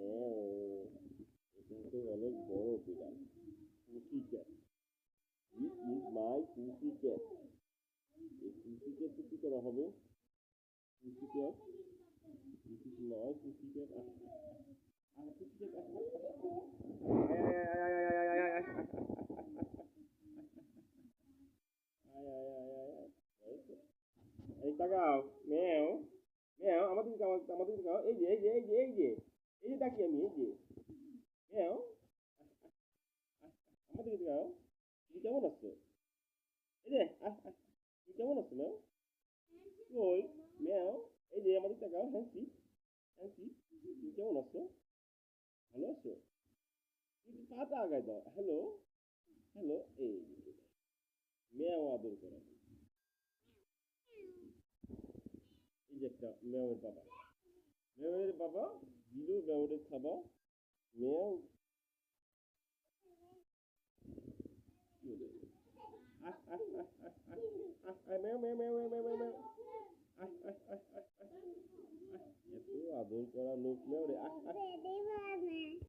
ম্যাও। এটা তো অনেক বড় বিড়াল। Pussy cat. This is my pussy cat. এই পুসি ক্যাটকে কি করা হবে? Pussy cat, this is my pussy cat. Pussy cat, এই তাকাও। ম্যাও ম্যাও, আমাদের দিকে আমাদের দিকে এই যে এই যে এই যে এই যে এই যে ডাকি আমি, এই যে ম্যাও, আমাদের দিকে তাকাও। তুমি কেমন আছো? এই যে তুমি কেমন আছো ম্যাও? কই ম্যাও, এই যে আমাদের তাকাও। হ্যান্সি হ্যান্সি, তুমি কেমন আছো? ভালো আছো? তুমি পাটা আগায় দাও। হ্যালো হ্যালো, এই যে ম্যাও আদর করা। এই যে একটা ম্যাওয়ের বাবা। ম্যাওয়ের বাবা দিল ম্যাওয়ের খাবার। ম্যাও কি হলো? ম্যাও ম্যাও ম্যাও ম্যাও ম্যাও ম্যাও। এত আদর করা লোক ম্যাও রে।